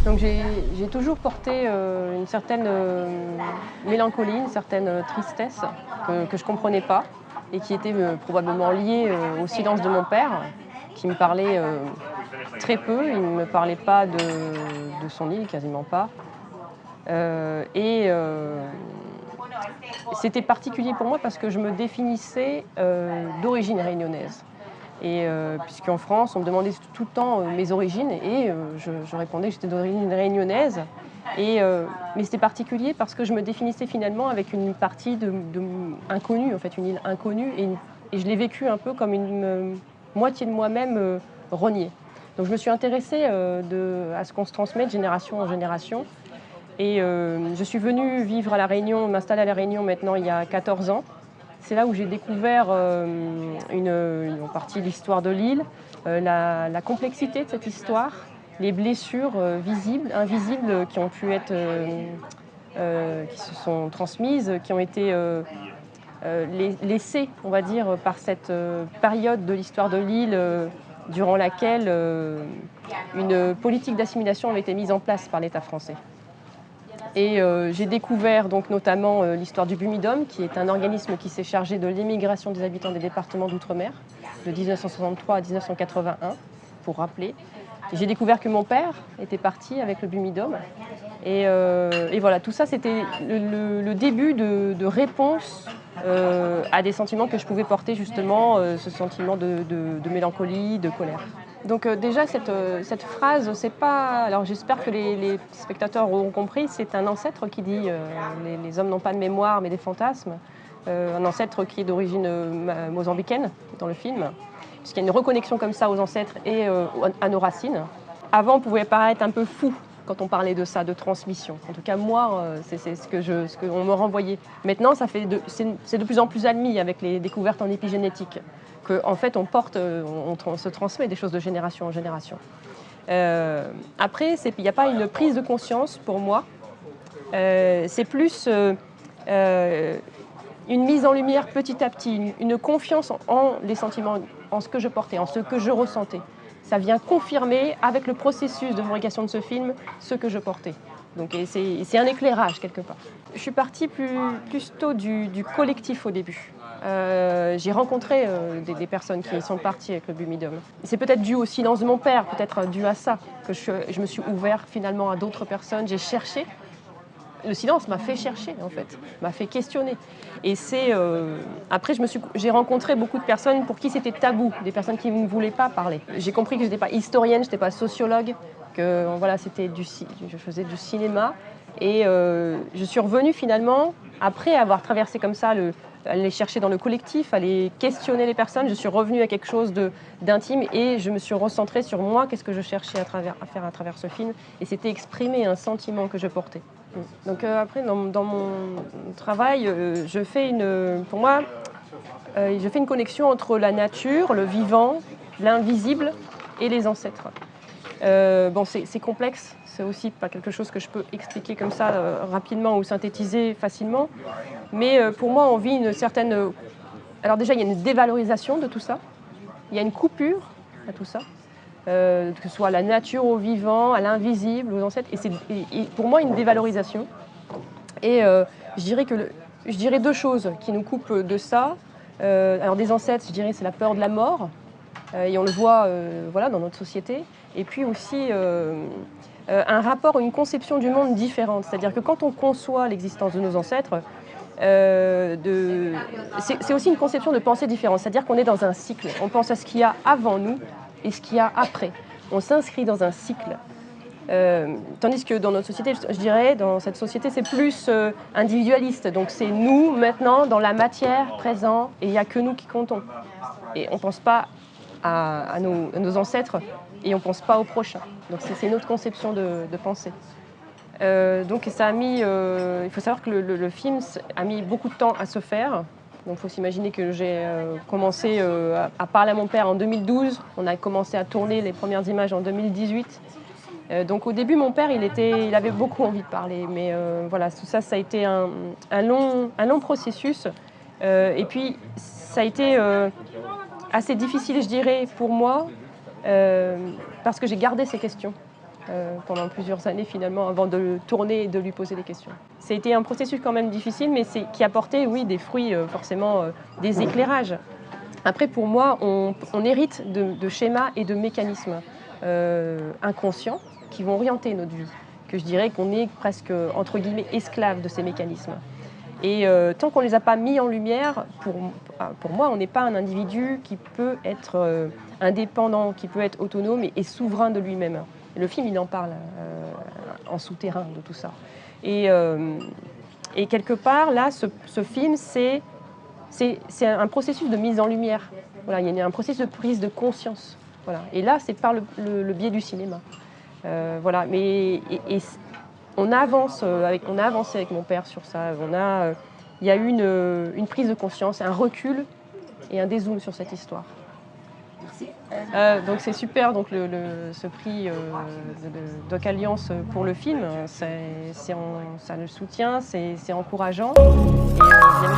Donc j'ai toujours porté une certaine mélancolie, une certaine tristesse que je ne comprenais pas et qui était probablement liée au silence de mon père, qui me parlait très peu. Il ne me parlait pas de son île, quasiment pas. C'était particulier pour moi parce que je me définissais d'origine réunionnaise. Et puisqu'en France, on me demandait tout le temps mes origines et je répondais que j'étais d'origine réunionnaise. Mais c'était particulier parce que je me définissais finalement avec une partie inconnue, en fait, une île inconnue. Et je l'ai vécue un peu comme une moitié de moi-même reniée. Donc je me suis intéressée à ce qu'on se transmet de génération en génération. Et je suis venue vivre à La Réunion, m'installer à La Réunion maintenant il y a 14 ans. C'est là où j'ai découvert en partie l'histoire de l'île, la complexité de cette histoire, les blessures visibles, invisibles qui ont pu être, qui se sont transmises, qui ont été laissées, on va dire, par cette période de l'histoire de l'île durant laquelle une politique d'assimilation avait été mise en place par l'État français. Et j'ai découvert donc notamment l'histoire du Bumidum, qui est un organisme qui s'est chargé de l'émigration des habitants des départements d'outre-mer de 1963 à 1981, pour rappeler. Et j'ai découvert que mon père était parti avec le Bumidum. Et voilà, tout ça, c'était le début de réponse à des sentiments que je pouvais porter justement, ce sentiment de mélancolie, de colère. Donc déjà, cette phrase, c'est pas... Alors j'espère que les spectateurs auront compris, c'est un ancêtre qui dit les hommes n'ont pas de mémoire mais des fantasmes. Un ancêtre qui est d'origine mozambicaine dans le film, puisqu'il y a une reconnexion comme ça aux ancêtres et à nos racines. Avant, on pouvait paraître un peu fou quand on parlait de ça, de transmission. En tout cas, moi, c'est ce qu'on me renvoyait. Maintenant, c'est de plus en plus admis avec les découvertes en épigénétique. Qu'en fait, on se transmet des choses de génération en génération. Après, il n'y a pas une prise de conscience pour moi. C'est plus une mise en lumière petit à petit, une confiance en les sentiments, en ce que je portais, en ce que je ressentais. Ça vient confirmer, avec le processus de fabrication de ce film, ce que je portais. Donc, c'est un éclairage, quelque part. Je suis partie plutôt du collectif au début. J'ai rencontré des personnes qui sont parties avec le Bumidum. C'est peut-être dû au silence de mon père, peut-être dû à ça, que je me suis ouverte finalement à d'autres personnes. J'ai cherché. Le silence m'a fait chercher, en fait, m'a fait questionner. Et après, j'ai rencontré beaucoup de personnes pour qui c'était tabou, des personnes qui ne voulaient pas parler. J'ai compris que je n'étais pas historienne, je n'étais pas sociologue, que voilà, je faisais du cinéma. Et je suis revenue finalement, après avoir traversé comme ça, aller chercher dans le collectif, aller questionner les personnes, je suis revenue à quelque chose d'intime et je me suis recentrée sur moi, qu'est-ce que je cherchais à faire à travers ce film. Et c'était exprimer un sentiment que je portais. Donc après, dans mon travail, je fais une connexion entre la nature, le vivant, l'invisible et les ancêtres. C'est complexe, c'est aussi pas quelque chose que je peux expliquer comme ça rapidement ou synthétiser facilement. Mais pour moi, on vit une certaine... Alors déjà, il y a une dévalorisation de tout ça. Il y a une coupure à tout ça. Que ce soit à la nature, au vivant, à l'invisible, aux ancêtres. Et pour moi, une dévalorisation. Et je dirais deux choses qui nous coupent de ça. Alors des ancêtres, je dirais, c'est la peur de la mort. Et on le voit voilà, dans notre société. Et puis aussi un rapport, une conception du monde différente. C'est-à-dire que quand on conçoit l'existence de nos ancêtres, c'est aussi une conception de pensée différente. C'est-à-dire qu'on est dans un cycle. On pense à ce qu'il y a avant nous et ce qu'il y a après. On s'inscrit dans un cycle. Tandis que dans notre société, je dirais, dans cette société, c'est plus individualiste. Donc c'est nous, maintenant, dans la matière, présent, et il n'y a que nous qui comptons. Et on ne pense pas à nos ancêtres et on ne pense pas aux prochains. Donc c'est une autre conception de pensée. Donc ça a mis... il faut savoir que le film a mis beaucoup de temps à se faire. Donc il faut s'imaginer que j'ai commencé à parler à mon père en 2012. On a commencé à tourner les premières images en 2018. Donc au début, mon père, il avait beaucoup envie de parler. Mais voilà, tout ça, ça a été un long processus. Et puis, ça a été assez difficile, je dirais, pour moi, parce que j'ai gardé ces questions pendant plusieurs années finalement avant de le tourner et de lui poser des questions. C'était un processus quand même difficile, mais qui apportait, oui, des fruits, forcément, des éclairages. Après, pour moi, on hérite de schémas et de mécanismes inconscients qui vont orienter notre vie, que je dirais qu'on est presque, entre guillemets, esclave de ces mécanismes. Et tant qu'on ne les a pas mis en lumière, pour moi, on n'est pas un individu qui peut être indépendant, qui peut être autonome et souverain de lui-même. Et le film, il en parle en souterrain de tout ça. Et quelque part, là, ce film, c'est un processus de mise en lumière. Voilà, il y a un processus de prise de conscience. Voilà. Et là, c'est par le biais du cinéma. Voilà. On a avancé avec mon père sur ça. Il y a eu une prise de conscience, un recul et un dézoom sur cette histoire. Donc c'est super, donc ce prix de Doc Alliance pour le film, ça le soutient, c'est encourageant. Et bien